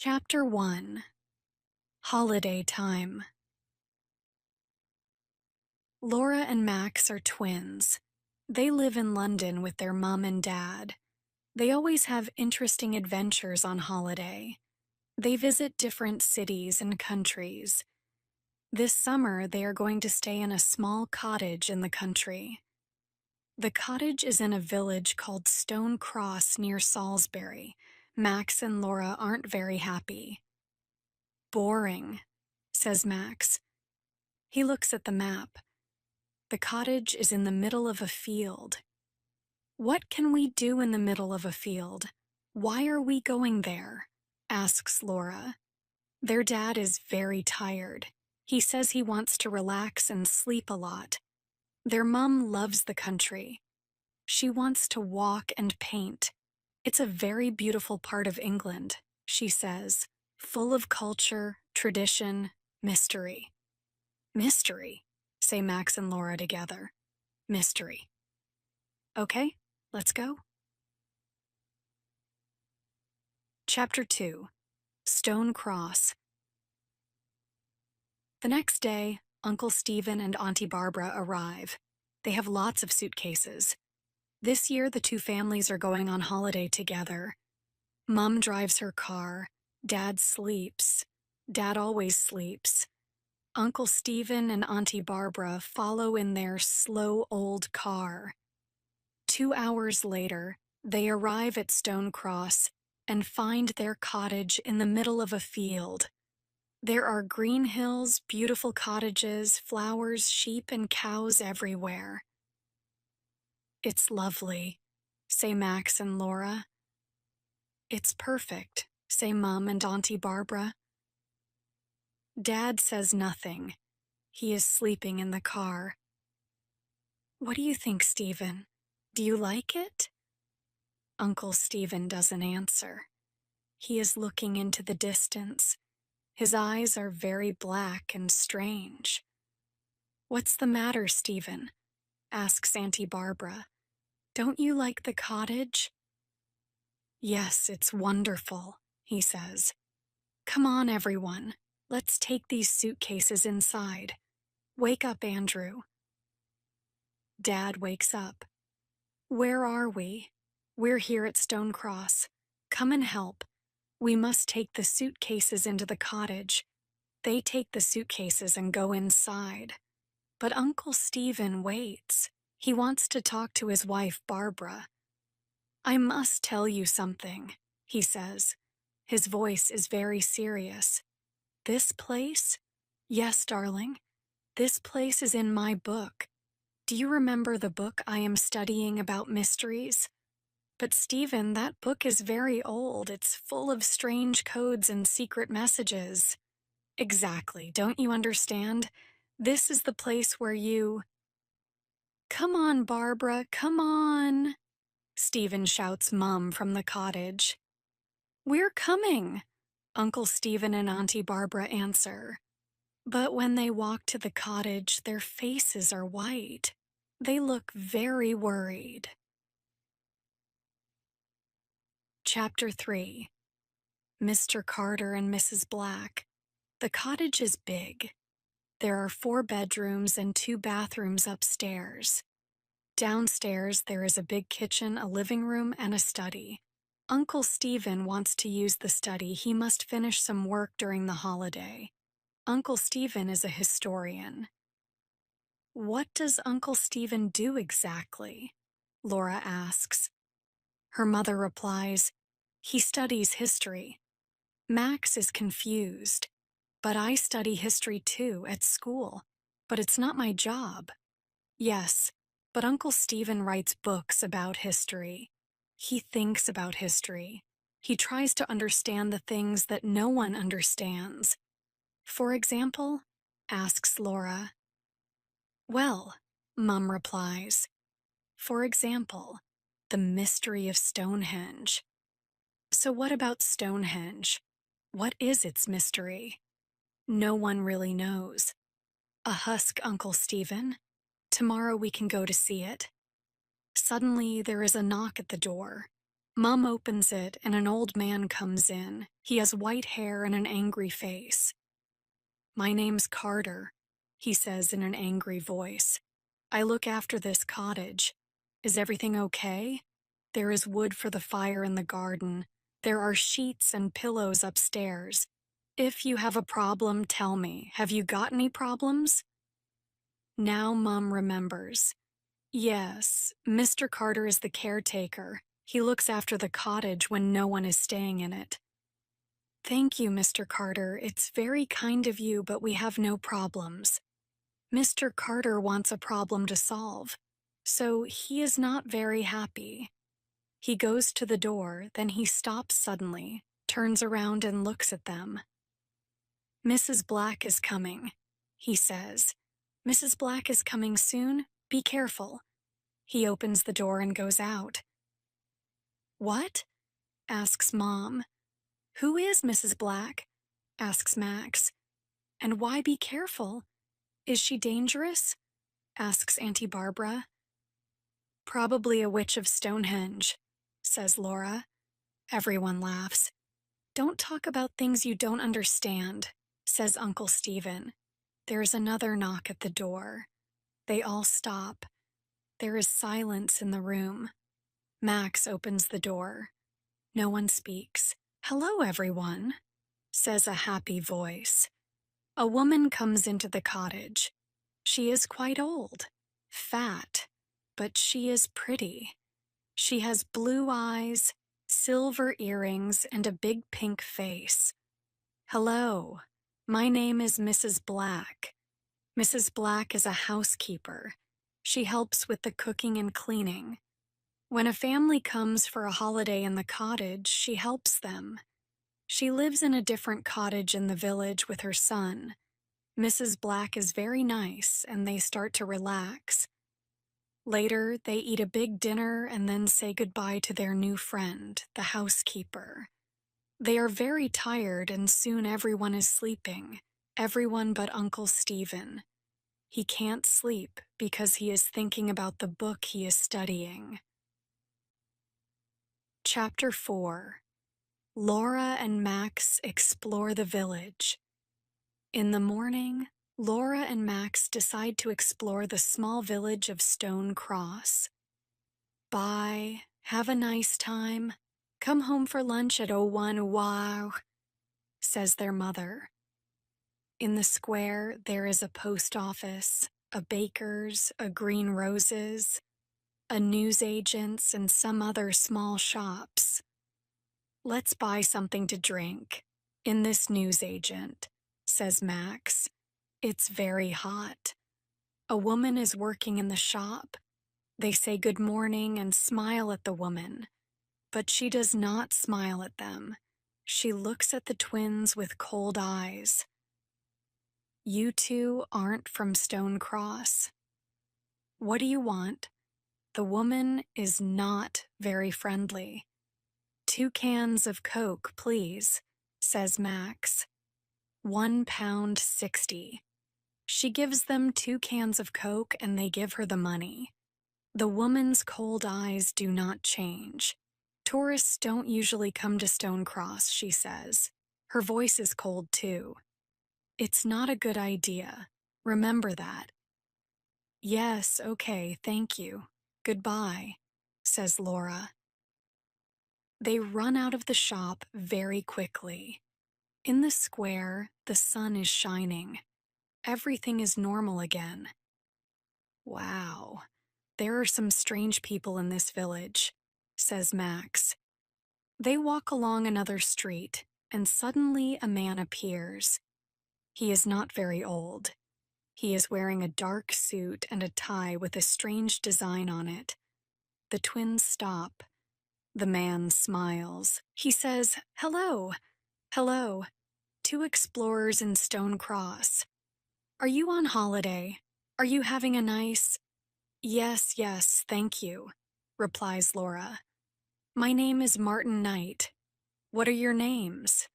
Chapter 1. Holiday Time. Laura and Max are twins. They live in London with their mom and dad. They always have interesting adventures on holiday. They visit different cities and countries. This summer, they are going to stay in a small cottage in the country. The cottage is in a village called Stone Cross near Salisbury. Max and Laura aren't very happy. Boring, says Max. He looks at the map. The cottage is in the middle of a field. What can we do in the middle of a field? Why are we going there? Asks Laura. Their dad is very tired. He says he wants to relax and sleep a lot. Their mom loves the country. She wants to walk and paint. It's a very beautiful part of England, she says, full of culture, tradition, mystery. Mystery, say Max and Laura together. Mystery. Okay, let's go. Chapter 2. Stone Cross. The next day, Uncle Stephen and Auntie Barbara arrive. They have lots of suitcases. This year, the two families are going on holiday together. Mom drives her car. Dad sleeps. Dad always sleeps. Uncle Stephen and Auntie Barbara follow in their slow old car. 2 hours later, they arrive at Stone Cross and find their cottage in the middle of a field. There are green hills, beautiful cottages, flowers, sheep, and cows everywhere. It's lovely, say Max and Laura. It's perfect, say Mom and Auntie Barbara. Dad says nothing. He is sleeping in the car. What do you think, Stephen? Do you like it? Uncle Stephen doesn't answer. He is looking into the distance. His eyes are very black and strange. What's the matter, Stephen? Asks Auntie Barbara. Don't you like the cottage? Yes, it's wonderful, he says. Come on, everyone. Let's take these suitcases inside. Wake up, Andrew. Dad wakes up. Where are we? We're here at Stone Cross. Come and help. We must take the suitcases into the cottage. They take the suitcases and go inside. But Uncle Stephen waits. He wants to talk to his wife, Barbara. I must tell you something, he says. His voice is very serious. This place? Yes, darling. This place is in my book. Do you remember the book I am studying about mysteries? But Stephen, that book is very old. It's full of strange codes and secret messages. Exactly. Don't you understand? This is the place where you... Come on, Barbara, come on, Stephen shouts Mum from the cottage. We're coming, Uncle Stephen and Auntie Barbara answer. But when they walk to the cottage, their faces are white. They look very worried. Chapter 3. Mr. Carter and Mrs. Black. The cottage is big. There are 4 bedrooms and 2 bathrooms upstairs. Downstairs, there is a big kitchen, a living room, and a study. Uncle Stephen wants to use the study. He must finish some work during the holiday. Uncle Stephen is a historian. What does Uncle Stephen do exactly? Laura asks. Her mother replies, he studies history. Max is confused. But I study history too, at school. But it's not my job. Yes, but Uncle Stephen writes books about history. He thinks about history. He tries to understand the things that no one understands. For example, asks Laura. Well, Mum replies. For example, the mystery of Stonehenge. So what about Stonehenge? What is its mystery? No one really knows. A husk, Uncle Stephen. Tomorrow we can go to see it. Suddenly there is a knock at the door. Mum opens it and an old man comes in. He has white hair and an angry face. "My name's Carter," he says in an angry voice. "I look after this cottage. Is everything okay? There is wood for the fire in the garden. There are sheets and pillows upstairs. If you have a problem, tell me. Have you got any problems?" Now Mum remembers. Yes, Mr. Carter is the caretaker. He looks after the cottage when no one is staying in it. "Thank you, Mr. Carter. It's very kind of you, but we have no problems." Mr. Carter wants a problem to solve, so he is not very happy. He goes to the door, then he stops suddenly, turns around and looks at them. "Mrs. Black is coming," he says. "Mrs. Black is coming soon. Be careful." He opens the door and goes out. "What?" asks Mom. "Who is Mrs. Black?" asks Max. "And why be careful? Is she dangerous?" asks Auntie Barbara. "Probably a witch of Stonehenge," says Laura. Everyone laughs. "Don't talk about things you don't understand," says Uncle Stephen. There's another knock at the door. They all stop. There is silence in the room. Max opens the door. No one speaks. "Hello, everyone," says a happy voice. A woman comes into the cottage. She is quite old, fat, but she is pretty. She has blue eyes, silver earrings, and a big pink face. "Hello, my name is Mrs. Black." Mrs. Black is a housekeeper. She helps with the cooking and cleaning. When a family comes for a holiday in the cottage, she helps them. She lives in a different cottage in the village with her son. Mrs. Black is very nice, and they start to relax. Later, they eat a big dinner and then say goodbye to their new friend, the housekeeper. They are very tired, and soon everyone is sleeping. Everyone but Uncle Stephen. He can't sleep because he is thinking about the book he is studying. Chapter 4. Laura and Max explore the village. In the morning, Laura and Max decide to explore the small village of Stone Cross. "Bye, have a nice time. Come home for lunch at 01 wow," says their mother. In the square, there is a post office, a baker's, a Green Roses, a newsagent's, and some other small shops. "Let's buy something to drink in this newsagent," says Max. It's very hot. A woman is working in the shop. They say good morning and smile at the woman, but she does not smile at them. She looks at the twins with cold eyes. "You two aren't from Stone Cross. What do you want?" The woman is not very friendly. "2 cans of Coke, please," says Max. £1.60. She gives them 2 cans of Coke and they give her the money. The woman's cold eyes do not change. "Tourists don't usually come to Stone Cross," she says. Her voice is cold too. "It's not a good idea. Remember that." "Yes, okay, thank you. Goodbye," says Laura. They run out of the shop very quickly. In the square, the sun is shining. Everything is normal again. "Wow, there are some strange people in this village," says Max. They walk along another street, and suddenly a man appears. He is not very old. He is wearing a dark suit and a tie with a strange design on it. The twins stop. The man smiles. He says, "Hello, hello, 2 explorers in Stone Cross. Are you on holiday? Are you having a nice—" "Yes, yes, thank you," replies Laura. "My name is Martin Knight. What are your names?"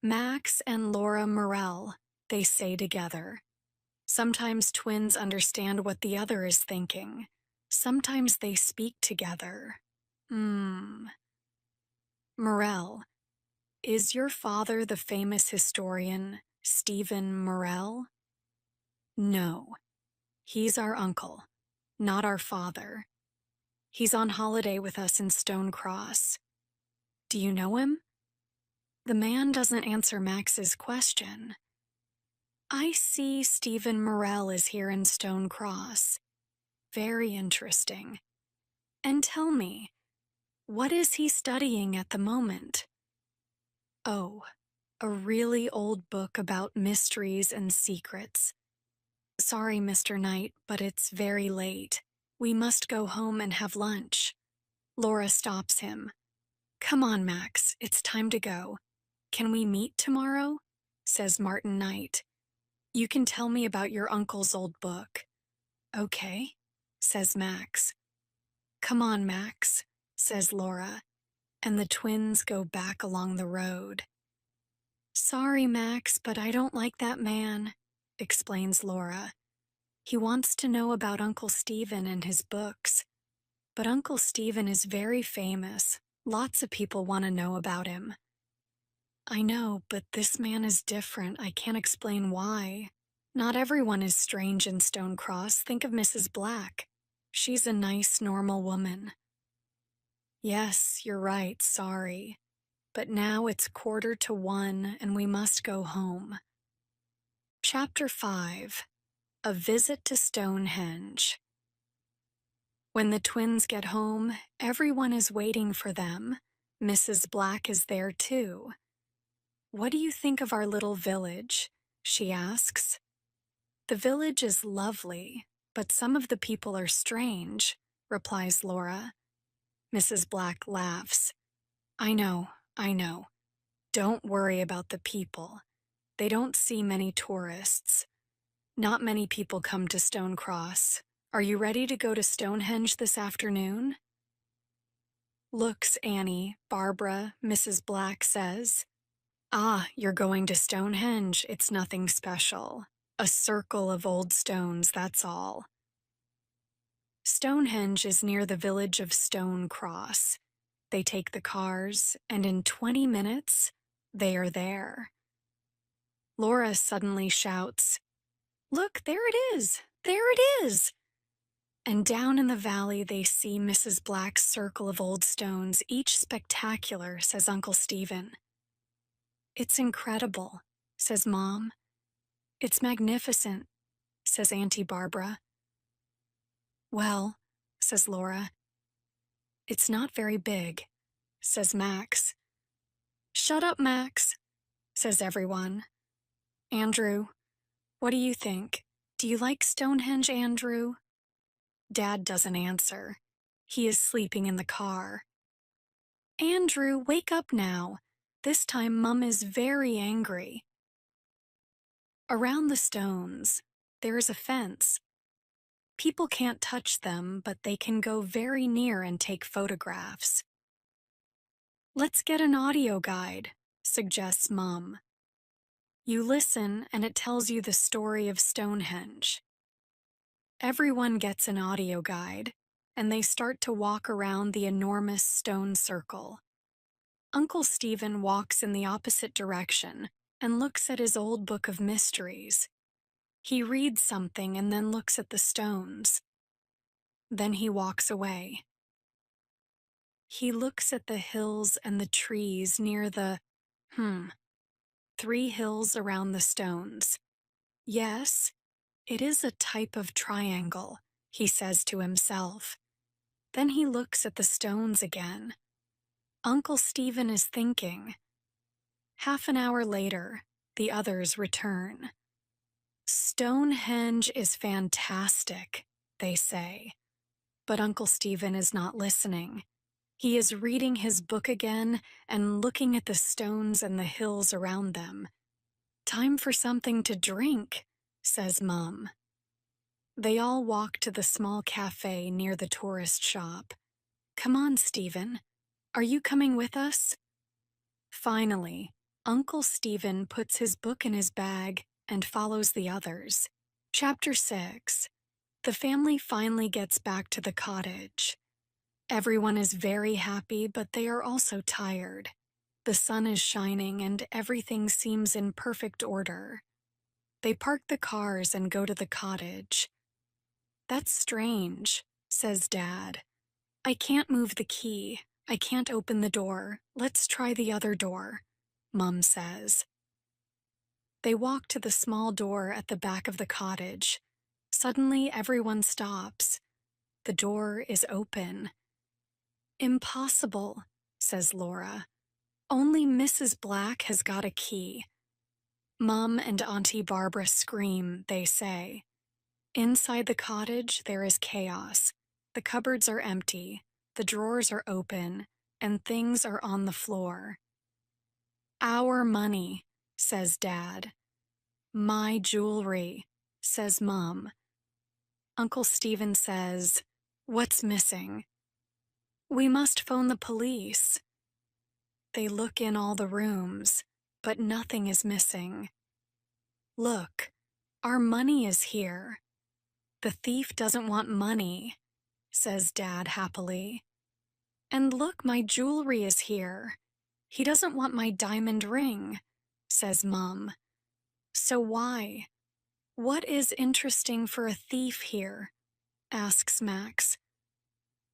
"Max and Laura Morell," they say together. Sometimes twins understand what the other is thinking. Sometimes they speak together. Morel, is your father the famous historian Stephen Morel? No, he's our uncle, not our father. He's on holiday with us in Stone Cross. Do you know him? The man doesn't answer Max's question. I see Stephen Morel is here in Stone Cross. Very interesting. And tell me, what is he studying at the moment? Oh, a really old book about mysteries and secrets. Sorry, Mr. Knight, but it's very late. We must go home and have lunch. Laura stops him. Come on, Max, it's time to go. Can we meet tomorrow? Says Martin Knight. You can tell me about your uncle's old book. Okay, says Max. Come on, Max, says Laura, and the twins go back along the road. Sorry, Max, but I don't like that man, explains Laura. He wants to know about Uncle Stephen and his books. But Uncle Stephen is very famous. Lots of people want to know about him. I know, but this man is different. I can't explain why. Not everyone is strange in Stone Cross. Think of Mrs. Black. She's a nice, normal woman. Yes, you're right, sorry. But now it's 1:45 and we must go home. Chapter 5. A Visit to Stonehenge. When the twins get home, everyone is waiting for them. Mrs. Black is there too. What do you think of our little village? She asks. The village is lovely, but some of the people are strange, replies Laura. Mrs. Black laughs. I know. Don't worry about the people. They don't see many tourists. Not many people come to Stone Cross. Are you ready to go to Stonehenge this afternoon? Looks, Annie, Barbara, Mrs. Black says. Ah, you're going to Stonehenge. It's nothing special. A circle of old stones, that's all. Stonehenge is near the village of Stone Cross. They take the cars, and in 20 minutes, they are there. Laura suddenly shouts, Look, there it is! There it is! And down in the valley they see Mrs. Black's circle of old stones, each spectacular, says Uncle Stephen. It's incredible, says Mom. It's magnificent, says Auntie Barbara. Well, says Laura. It's not very big, says Max. Shut up, Max, says everyone. Andrew, what do you think? Do you like Stonehenge, Andrew? Dad doesn't answer. He is sleeping in the car. Andrew, wake up now. This time Mum is very angry. Around the stones, there is a fence. People can't touch them, but they can go very near and take photographs. Let's get an audio guide, suggests Mum. You listen and it tells you the story of Stonehenge. Everyone gets an audio guide, and they start to walk around the enormous stone circle. Uncle Stephen walks in the opposite direction and looks at his old book of mysteries. He reads something and then looks at the stones. Then he walks away. He looks at the hills and the trees near the, 3 hills around the stones. Yes, it is a type of triangle, he says to himself. Then he looks at the stones again. Uncle Stephen is thinking. Half an hour later, the others return. Stonehenge is fantastic, they say. But Uncle Stephen is not listening. He is reading his book again and looking at the stones and the hills around them. Time for something to drink, says Mum. They all walk to the small cafe near the tourist shop. Come on, Stephen. Are you coming with us? Finally, Uncle Stephen puts his book in his bag and follows the others. Chapter 6. The family finally gets back to the cottage. Everyone is very happy, but they are also tired. The sun is shining and everything seems in perfect order. They park the cars and go to the cottage. "That's strange," says Dad. "I can't move the key. I can't open the door. Let's try the other door," Mom says. They walk to the small door at the back of the cottage. Suddenly, everyone stops. The door is open. "Impossible," says Laura. "Only Mrs. Black has got a key." Mom and Auntie Barbara scream, they say. Inside the cottage, there is chaos. The cupboards are empty, the drawers are open, and things are on the floor. "Our money," says Dad. "My jewelry," says Mom. Uncle Stephen says, "What's missing?" "We must phone the police." They look in all the rooms, but nothing is missing. "Look, our money is here." "The thief doesn't want money," says Dad happily. "And look, my jewelry is here." "He doesn't want my diamond ring," says Mom. "So why? What is interesting for a thief here?" asks Max.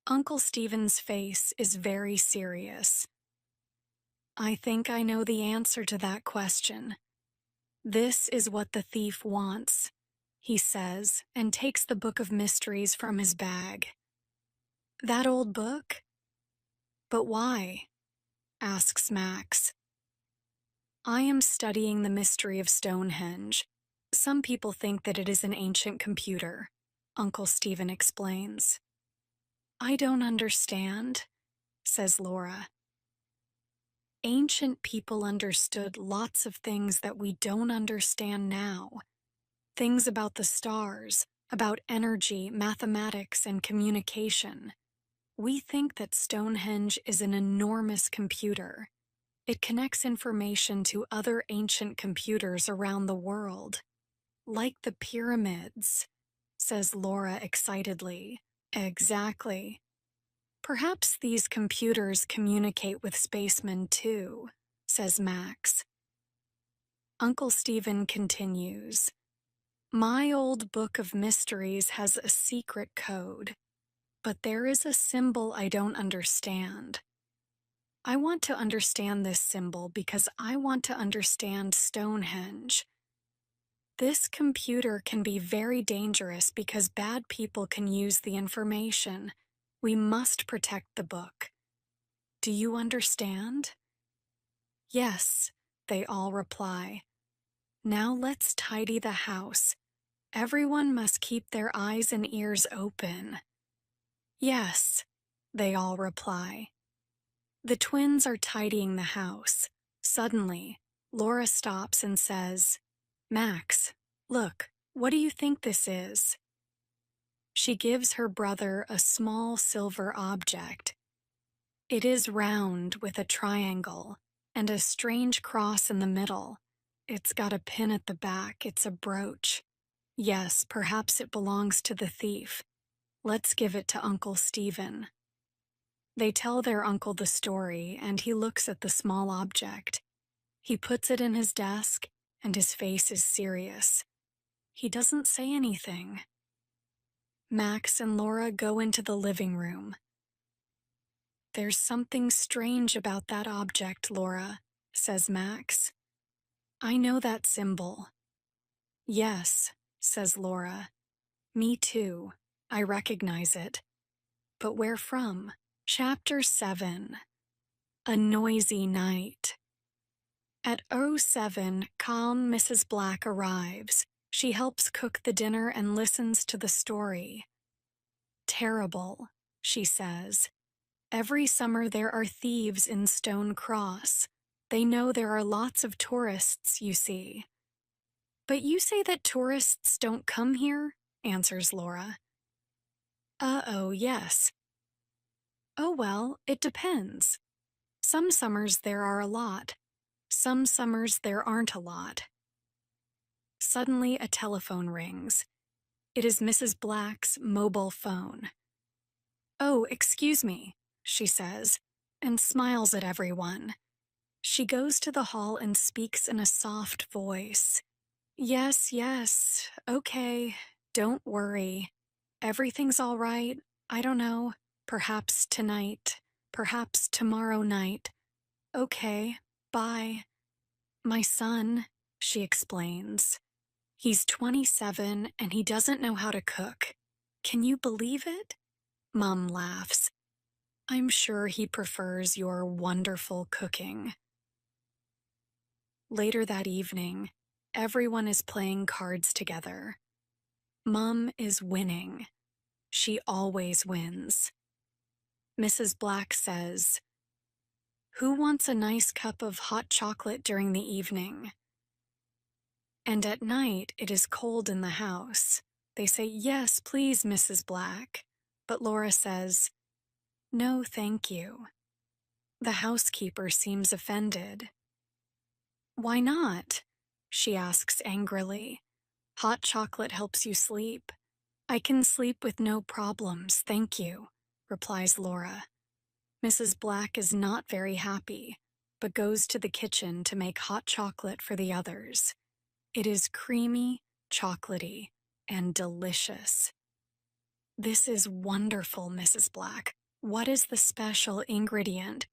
Uncle Stephen's face is very serious. "I think I know the answer to that question. This is what the thief wants," he says, and takes the book of mysteries from his bag. "That old book? But why?" asks Max. "I am studying the mystery of Stonehenge. Some people think that it is an ancient computer," Uncle Stephen explains. "I don't understand," says Laura. "Ancient people understood lots of things that we don't understand now. Things about the stars, about energy, mathematics, and communication. We think that Stonehenge is an enormous computer. It connects information to other ancient computers around the world. Like the pyramids," says Laura excitedly. "Exactly. Perhaps these computers communicate with spacemen too," says Max. Uncle Stephen continues. "My old book of mysteries has a secret code, but there is a symbol I don't understand. I want to understand this symbol because I want to understand Stonehenge. This computer can be very dangerous because bad people can use the information. We must protect the book. Do you understand?" "Yes," they all reply. "Now let's tidy the house. Everyone must keep their eyes and ears open." "Yes," they all reply. The twins are tidying the house. Suddenly, Laura stops and says, "Max, look, what do you think this is?" She gives her brother a small silver object. It is round with a triangle and a strange cross in the middle. It's got a pin at the back. It's a brooch. Yes, perhaps it belongs to the thief. Let's give it to Uncle Stephen. They tell their uncle the story, and he looks at the small object. He puts it in his desk, and his face is serious. He doesn't say anything. Max and Laura go into the living room. "There's something strange about that object, Laura," says Max. "I know that symbol." "Yes," says Laura. "Me too. I recognize it. But where from?" Chapter 7. A Noisy Night. At 07, calm Mrs. Black arrives. She helps cook the dinner and listens to the story. "Terrible," she says. "Every summer there are thieves in Stone Cross. They know there are lots of tourists, you see." "But you say that tourists don't come here?" answers Laura. "Uh-oh, yes. Oh well, it depends. Some summers there are a lot. Some summers there aren't a lot." Suddenly a telephone rings. It is Mrs. Black's mobile phone. "Oh, excuse me," she says, and smiles at everyone. She goes to the hall and speaks in a soft voice. "Yes, yes, okay, don't worry. Everything's all right. I don't know. Perhaps tonight. Perhaps tomorrow night. Okay, bye. My son," she explains. "He's 27 and he doesn't know how to cook. Can you believe it?" Mom laughs. "I'm sure he prefers your wonderful cooking." Later that evening, everyone is playing cards together. Mom is winning. She always wins. Mrs. Black says, "Who wants a nice cup of hot chocolate during the evening?" And at night it is cold in the house. They say, "Yes, please, Mrs. Black." But Laura says, "No, thank you." The housekeeper seems offended. "Why not?" she asks angrily. "Hot chocolate helps you sleep." "I can sleep with no problems, thank you," replies Laura. Mrs. Black is not very happy, but goes to the kitchen to make hot chocolate for the others. It is creamy, chocolatey, and delicious. "This is wonderful, Mrs. Black. What is the special ingredient?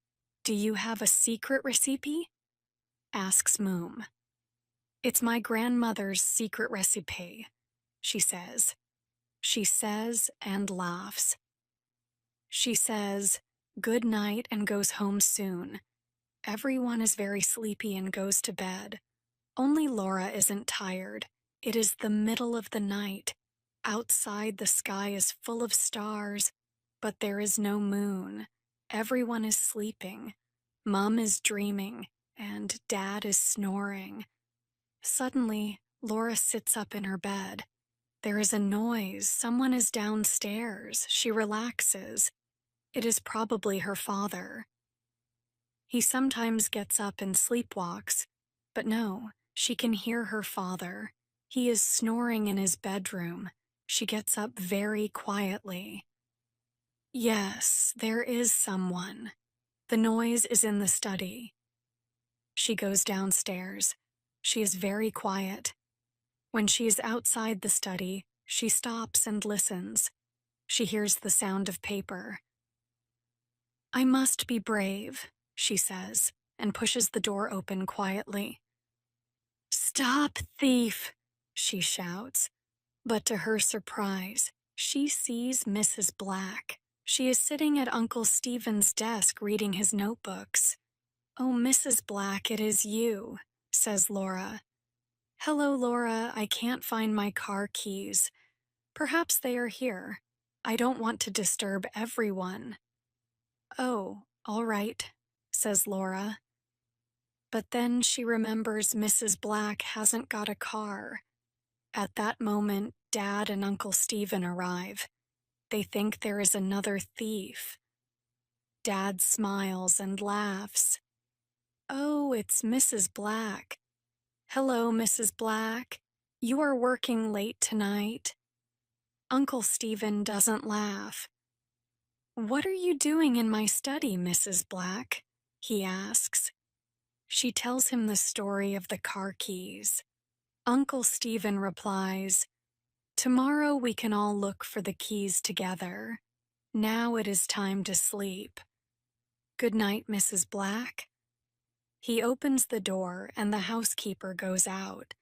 Do you have a secret recipe?" asks Moom. "It's my grandmother's secret recipe," she says. She says and laughs. She says, "Good night," and goes home soon. Everyone is very sleepy and goes to bed. Only Laura isn't tired. It is the middle of the night. Outside the sky is full of stars, but there is no moon. Everyone is sleeping. Mom is dreaming, and Dad is snoring. Suddenly, Laura sits up in her bed. There is a noise. Someone is downstairs. She relaxes. It is probably her father. He sometimes gets up and sleepwalks, but no, she can hear her father. He is snoring in his bedroom. She gets up very quietly. Yes, there is someone. The noise is in the study. She goes downstairs. She is very quiet. When she is outside the study, she stops and listens. She hears the sound of paper. "I must be brave," she says, and pushes the door open quietly. "Stop, thief!" she shouts. But to her surprise, she sees Mrs. Black. She is sitting at Uncle Stephen's desk reading his notebooks. "Oh, Mrs. Black, it is you," says Laura. "Hello, Laura, I can't find my car keys. Perhaps they are here. I don't want to disturb everyone." "Oh, all right," says Laura. But then she remembers Mrs. Black hasn't got a car. At that moment, Dad and Uncle Stephen arrive. They think there is another thief. Dad smiles and laughs. "Oh, it's Mrs. Black. Hello, Mrs. Black. You are working late tonight." Uncle Stephen doesn't laugh. "What are you doing in my study, Mrs. Black?" he asks. She tells him the story of the car keys. Uncle Stephen replies, "Tomorrow we can all look for the keys together. Now it is time to sleep. Good night, Mrs. Black." He opens the door and the housekeeper goes out.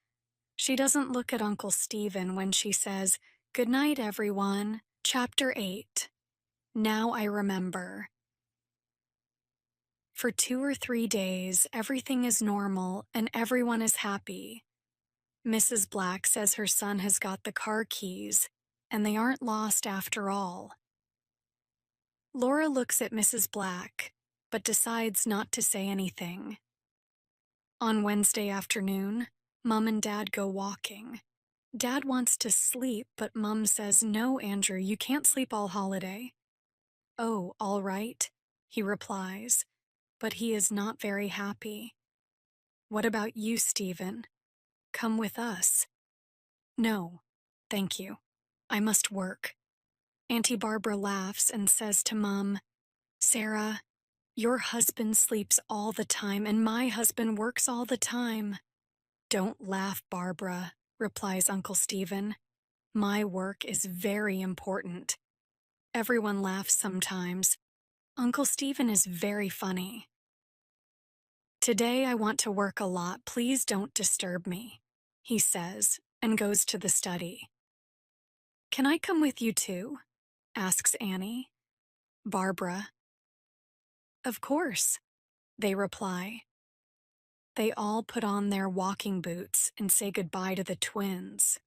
She doesn't look at Uncle Stephen when she says, "Good night, everyone." Chapter 8. Now I Remember. For 2 or 3 days, everything is normal and everyone is happy. Mrs. Black says her son has got the car keys, and they aren't lost after all. Laura looks at Mrs. Black, but decides not to say anything. On Wednesday afternoon, Mom and Dad go walking. Dad wants to sleep, but Mom says, "No, Andrew, you can't sleep all holiday." "Oh, all right," he replies, but he is not very happy. "What about you, Stephen? Come with us." "No, thank you. I must work." Auntie Barbara laughs and says to Mom, "Sarah, your husband sleeps all the time and my husband works all the time." "Don't laugh, Barbara," replies Uncle Stephen. "My work is very important." Everyone laughs sometimes. Uncle Stephen is very funny. "Today I want to work a lot. Please don't disturb me," he says, and goes to the study. "Can I come with you too?" asks Annie. Barbara. "Of course," they reply. They all put on their walking boots and say goodbye to the twins.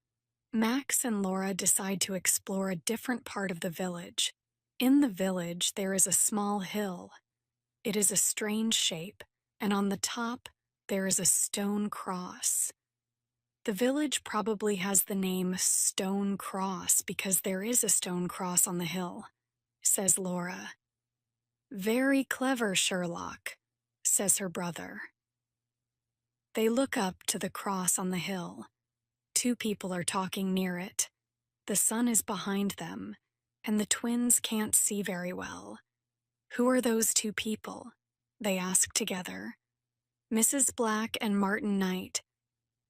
Max and Laura decide to explore a different part of the village. In the village, there is a small hill. It is a strange shape, and on the top, there is a stone cross. The village probably has the name Stone Cross because there is a stone cross on the hill, says Laura. "Very clever, Sherlock," says her brother. They look up to the cross on the hill. Two people are talking near it. The sun is behind them, and the twins can't see very well. "Who are those two people?" they ask together. "Mrs. Black and Martin Knight."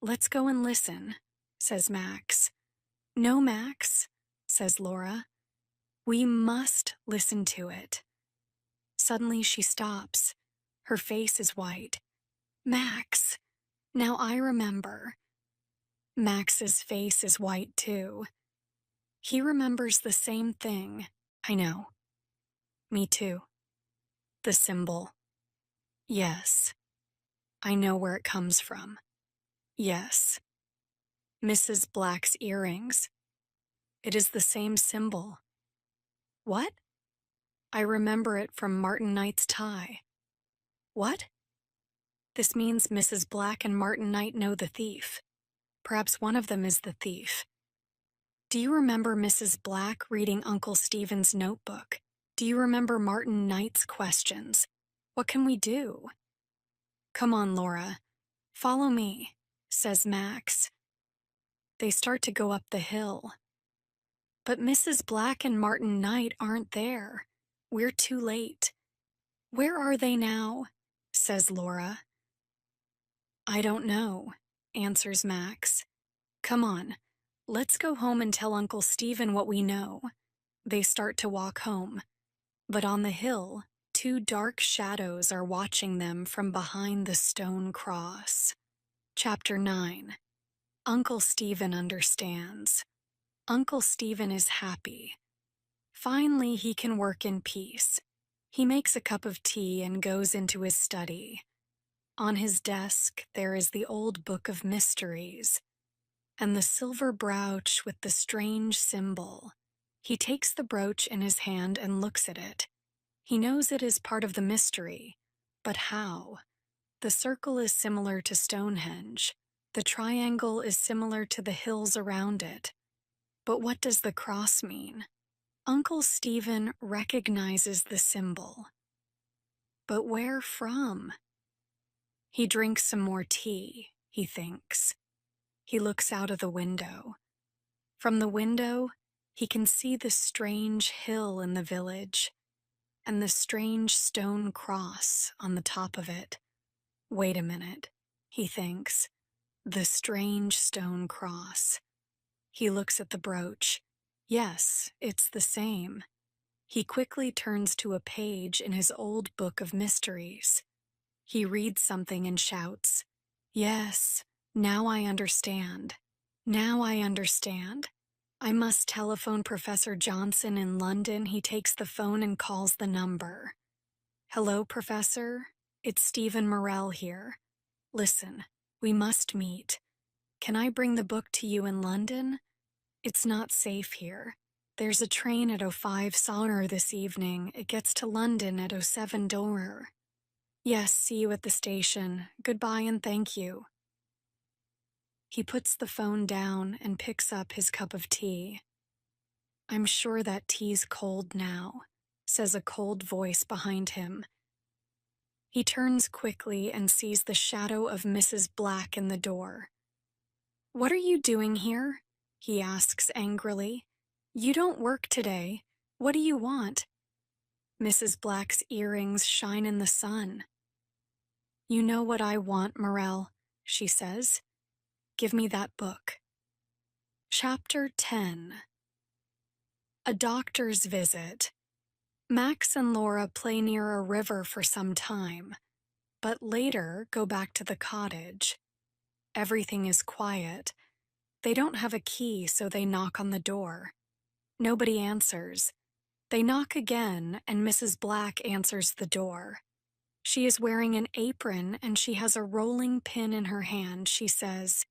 "Let's go and listen," says Max. "No, Max," says Laura. "We must listen to it." Suddenly she stops. Her face is white. "Max, now I remember." Max's face is white too. He remembers the same thing. "I know." "Me too." "The symbol." "Yes." "I know where it comes from." "Yes." "Mrs. Black's earrings." "It is the same symbol." "What?" "I remember it from Martin Knight's tie." "What?" "This means Mrs. Black and Martin Knight know the thief. Perhaps one of them is the thief." "Do you remember Mrs. Black reading Uncle Stephen's notebook? Do you remember Martin Knight's questions? What can we do?" "Come on, Laura. Follow me," says Max. They start to go up the hill. "But Mrs. Black and Martin Knight aren't there. We're too late." "Where are they now?" says Laura. "I don't know," answers Max. "Come on, let's go home and tell Uncle Stephen what we know." They start to walk home, but on the hill, two dark shadows are watching them from behind the stone cross. Chapter 9. Uncle Stephen understands. Uncle Stephen is happy. Finally, he can work in peace. He makes a cup of tea and goes into his study. On his desk, there is the old book of mysteries and the silver brooch with the strange symbol. He takes the brooch in his hand and looks at it. He knows it is part of the mystery, but how? The circle is similar to Stonehenge. The triangle is similar to the hills around it. But what does the cross mean? Uncle Stephen recognizes the symbol. But where from? He drinks some more tea, he thinks. He looks out of the window. From the window, he can see the strange hill in the village and the strange stone cross on the top of it. Wait a minute, he thinks. The strange stone cross. He looks at the brooch. Yes, it's the same. He quickly turns to a page in his old book of mysteries. He reads something and shouts, "Yes, now I understand. Now I understand. I must telephone Professor Johnson in London." He takes the phone and calls the number. "Hello, Professor. It's Stephen Morell here. Listen, we must meet. Can I bring the book to you in London? It's not safe here. There's a train at 05 Sauner this evening. It gets to London at 07 Dover. Yes, see you at the station. Goodbye and thank you." He puts the phone down and picks up his cup of tea. "I'm sure that tea's cold now," says a cold voice behind him. He turns quickly and sees the shadow of Mrs. Black in the door. "What are you doing here?" he asks angrily. You don't work today. What do you want? Mrs. Black's earrings shine in the sun. You know what I want, Morel, she says. Give me that book. Chapter 10. A doctor's visit. Max and Laura play near a river for some time, but later go back to the cottage. Everything is quiet. They don't have a key, so they knock on the door. Nobody answers. They knock again, and Mrs. Black answers the door. She is wearing an apron, and she has a rolling pin in her hand. She says,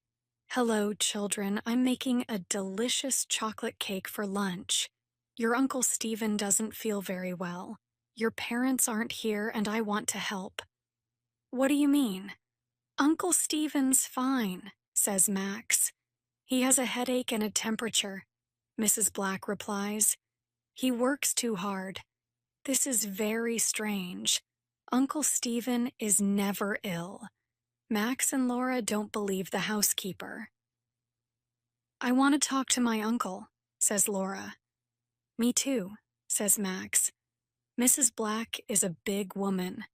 "Hello, children. I'm making a delicious chocolate cake for lunch. Your Uncle Stephen doesn't feel very well. Your parents aren't here, and I want to help." "What do you mean?" "Uncle Stephen's fine," says Max. "He has a headache and a temperature," Mrs. Black replies. "He works too hard. This is very strange. Uncle Stephen is never ill." Max and Laura don't believe the housekeeper. "I want to talk to my uncle," says Laura. "Me too," says Max. Mrs. Black is a big woman.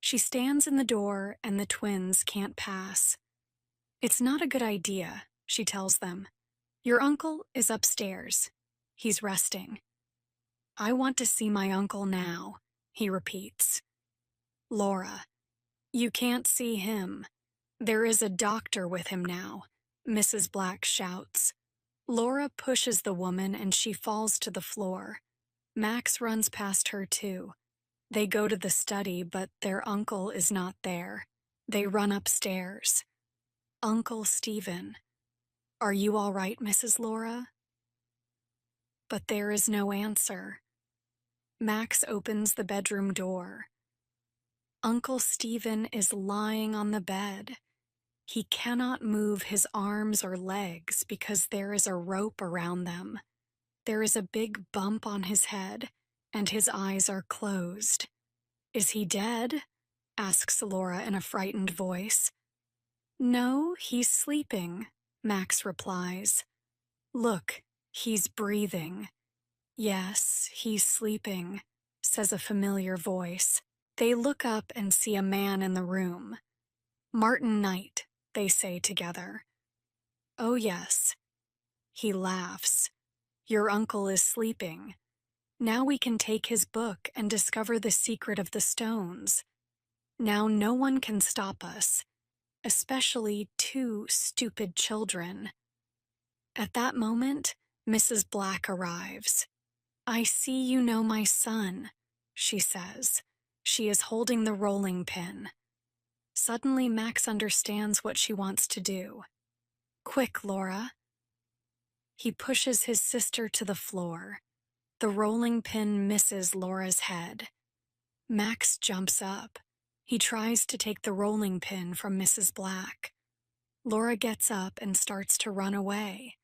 She stands in the door and the twins can't pass. "It's not a good idea," she tells them. "Your uncle is upstairs. He's resting." "I want to see my uncle now," he repeats. Laura, "You can't see him. There is a doctor with him now," Mrs. Black shouts. Laura pushes the woman and she falls to the floor. Max runs past her too. They go to the study, but their uncle is not there. They run upstairs. "Uncle Stephen. Are you all right, Mrs. Laura?" But there is no answer. Max opens the bedroom door. Uncle Stephen is lying on the bed. He cannot move his arms or legs because there is a rope around them. There is a big bump on his head, and his eyes are closed. "Is he dead?" asks Laura in a frightened voice. "No, he's sleeping," Max replies. "Look, he's breathing." "Yes, he's sleeping," says a familiar voice. They look up and see a man in the room. "Martin Knight," they say together. "Oh, yes." He laughs. "Your uncle is sleeping. Now we can take his book and discover the secret of the stones. Now no one can stop us, especially two stupid children." At that moment, Mrs. Black arrives. "I see you know my son," she says. She is holding the rolling pin. Suddenly, Max understands what she wants to do. "Quick, Laura." He pushes his sister to the floor. The rolling pin misses Laura's head. Max jumps up. He tries to take the rolling pin from Mrs. Black. Laura gets up and starts to run away.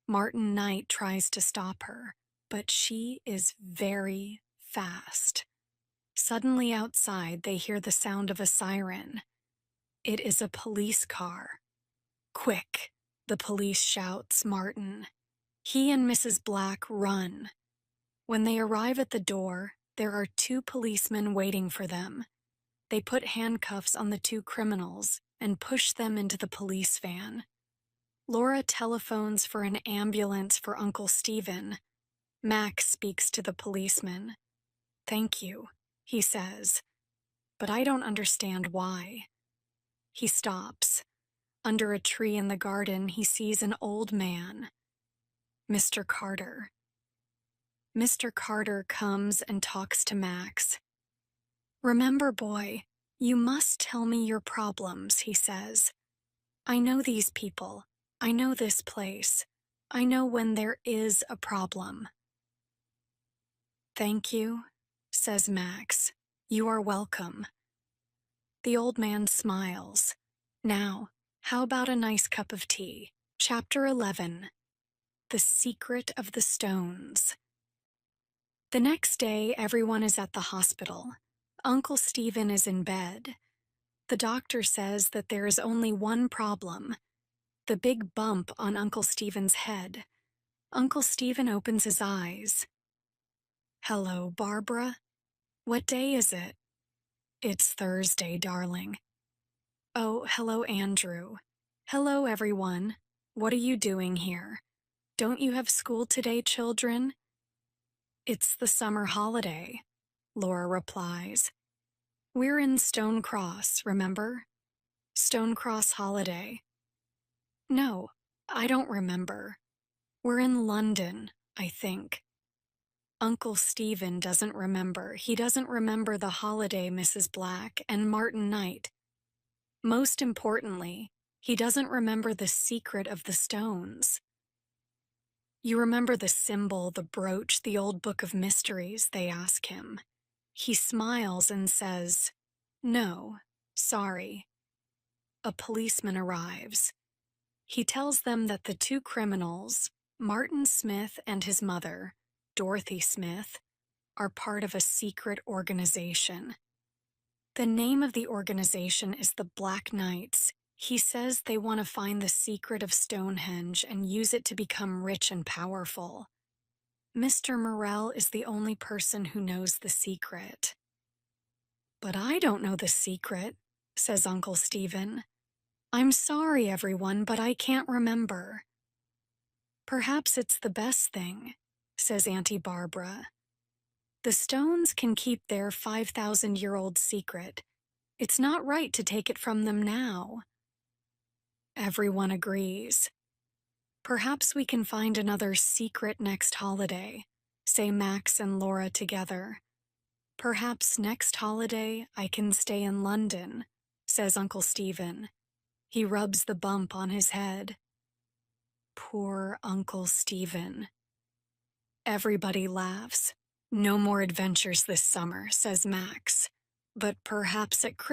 Martin Knight tries to stop her, but she is very fast. Suddenly outside, they hear the sound of a siren. It is a police car. "Quick," the police shouts Martin. He and Mrs. Black run. When they arrive at the door, there are two policemen waiting for them. They put handcuffs on the two criminals and push them into the police van. Laura telephones for an ambulance for Uncle Stephen. Max speaks to the policeman. "Thank you," he says, "but I don't understand why." He stops. Under a tree in the garden, he sees an old man. Mr. Carter. Mr. Carter comes and talks to Max. "Remember, boy, you must tell me your problems," he says. "I know these people. I know this place. I know when there is a problem." "Thank you," says Max. "You are welcome." The old man smiles. "Now, how about a nice cup of tea?" Chapter 11. The Secret of the Stones. The next day, everyone is at the hospital. Uncle Stephen is in bed. The doctor says that there is only one problem: the big bump on Uncle Stephen's head. Uncle Stephen opens his eyes. Hello, Barbara. What day is it? It's Thursday, darling. Oh, hello, Andrew. Hello, everyone. What are you doing here? Don't you have school today, children? It's the summer holiday, Laura replies. We're in Stone Cross, remember? Stone Cross holiday. No, I don't remember. We're in London, I think. Uncle Stephen doesn't remember. He doesn't remember the holiday, Mrs. Black, and Martin Knight. Most importantly, he doesn't remember the secret of the stones. You remember the symbol, the brooch, the old book of mysteries, they ask him. He smiles and says, No, sorry. A policeman arrives. He tells them that the two criminals, Martin Smith and his mother, Dorothy Smith, are part of a secret organization. The name of the organization is the Black Knights. He says they want to find the secret of Stonehenge and use it to become rich and powerful. Mr. Morrell is the only person who knows the secret. But I don't know the secret, says Uncle Stephen. I'm sorry, everyone, but I can't remember. Perhaps it's the best thing, says Auntie Barbara. The stones can keep their 5,000-year-old secret. It's not right to take it from them now. Everyone agrees. Perhaps we can find another secret next holiday, say Max and Laura together. Perhaps next holiday I can stay in London, says Uncle Stephen. He rubs the bump on his head. Poor Uncle Stephen. Everybody laughs. No more adventures this summer, says Max. But perhaps at Christmas